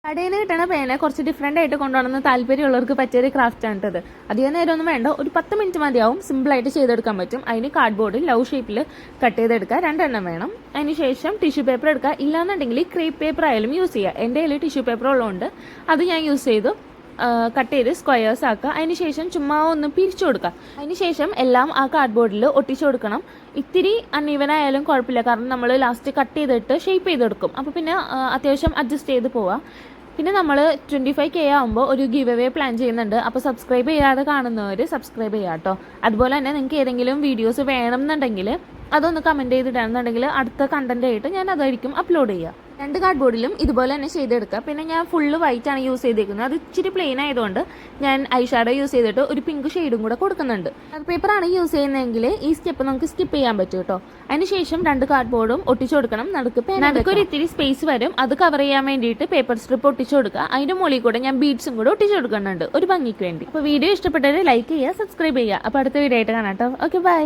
കടയിൽ നിന്ന് കിട്ടണ പേന കുറച്ച് ഡിഫറെൻ്റ് ആയിട്ട് കൊണ്ടുപോകണമെന്ന് താല്പര്യമുള്ളവർക്ക് പറ്റിയൊരു ക്രാഫ്റ്റാണ് ഇത്. അധികം നേരമൊന്നും വേണ്ട, ഒരു 10 മിനിറ്റ് മതിയാവും. സിമ്പിളായിട്ട് ചെയ്തെടുക്കാൻ പറ്റും. അതിന് കാർഡ്ബോർഡിൽ ലവ് ഷേപ്പിൽ കട്ട് ചെയ്തെടുക്കുക, 2 എണ്ണം വേണം. അതിന് ശേഷം ടിഷ്യൂ പേപ്പർ എടുക്കുക. ഇല്ലാന്നുണ്ടെങ്കിൽ ക്രേപ്പ് പേപ്പർ ആയാലും യൂസ് ചെയ്യുക. എൻ്റെ കയ്യിൽ ടിഷ്യൂ പേപ്പർ ഉള്ളതുകൊണ്ട് അത് ഞാൻ യൂസ് ചെയ്തു കട്ട് ചെയ്ത് സ്ക്വയേഴ്സ് ആക്കുക. അതിന് ശേഷം ചുമ്മാ ഒന്ന് പിരിച്ചു കൊടുക്കുക. അതിന് ശേഷം എല്ലാം ആ കാർഡ്ബോർഡിൽ ഒട്ടിച്ചു കൊടുക്കണം. ഇത്തിരി അൺഈവൻ ആയാലും കുഴപ്പമില്ല, കാരണം നമ്മൾ ലാസ്റ്റ് കട്ട് ചെയ്തിട്ട് ഷേപ്പ് ചെയ്തെടുക്കും. അപ്പോൾ പിന്നെ അത്യാവശ്യം അഡ്ജസ്റ്റ് ചെയ്ത് പോവാം. പിന്നെ നമ്മൾ 25K ആകുമ്പോൾ ഒരു ഗിവ് അവേ പ്ലാൻ ചെയ്യുന്നുണ്ട്. അപ്പോൾ സബ്സ്ക്രൈബ് ചെയ്യാതെ കാണുന്നവർ സബ്സ്ക്രൈബ് ചെയ്യാം കേട്ടോ. അതുപോലെ തന്നെ നിങ്ങൾക്ക് ഏതെങ്കിലും വീഡിയോസ് വേണം എന്നുണ്ടെങ്കിൽ അതൊന്ന് കമൻറ്റ് ചെയ്തിട്ടാണെന്നുണ്ടെങ്കിൽ അടുത്ത കണ്ടന്റ് ആയിട്ട് ഞാൻ അതായിരിക്കും അപ്ലോഡ് ചെയ്യുക. 2 കാർഡ്ബോർഡിലും ഇതുപോലെ തന്നെ ചെയ്തെടുക്കുക. പിന്നെ ഞാൻ ഫുള്ള് വൈറ്റ് ആണ് യൂസ് ചെയ്തിരിക്കുന്നത്. അത് ഇച്ചിരി പ്ലെയിൻ ആയതുകൊണ്ട് ഞാൻ ഐ ഷാഡോ യൂസ് ചെയ്തിട്ട് ഒരു പിങ്ക് ഷെയ്ഡും കൂടെ കൊടുക്കുന്നുണ്ട്. പേപ്പറാണ് യൂസ് ചെയ്യുന്നതെങ്കിൽ ഈ സ്റ്റെപ്പ് നമുക്ക് സ്കിപ്പ് ചെയ്യാൻ പറ്റും കേട്ടോ. അതിനുശേഷം 2 കാർഡ്ബോർഡും ഒട്ടിച്ചു കൊടുക്കണം. നടുക്കൊരു ഇത്തിരി സ്പേസ് വരും, അത് കവർ ചെയ്യാൻ വേണ്ടിയിട്ട് പേപ്പർ സ്ട്രിപ്പ് ഒട്ടിച്ചു കൊടുക്കുക. അതിൻ്റെ മുകളിൽ കൂടെ ഞാൻ ബീഡ്സും കൂടെ ഒട്ടിച്ചു കൊടുക്കുന്നുണ്ട് ഒരു ഭംഗിക്ക് വേണ്ടി. അപ്പോൾ വീഡിയോ ഇഷ്ടപ്പെട്ടവർ ലൈക്ക് ചെയ്യുക, സബ്സ്ക്രൈബ് ചെയ്യുക. അപ്പോൾ അടുത്ത വീഡിയോ ആയിട്ട് കാണാം കേട്ടോ. Okay, by.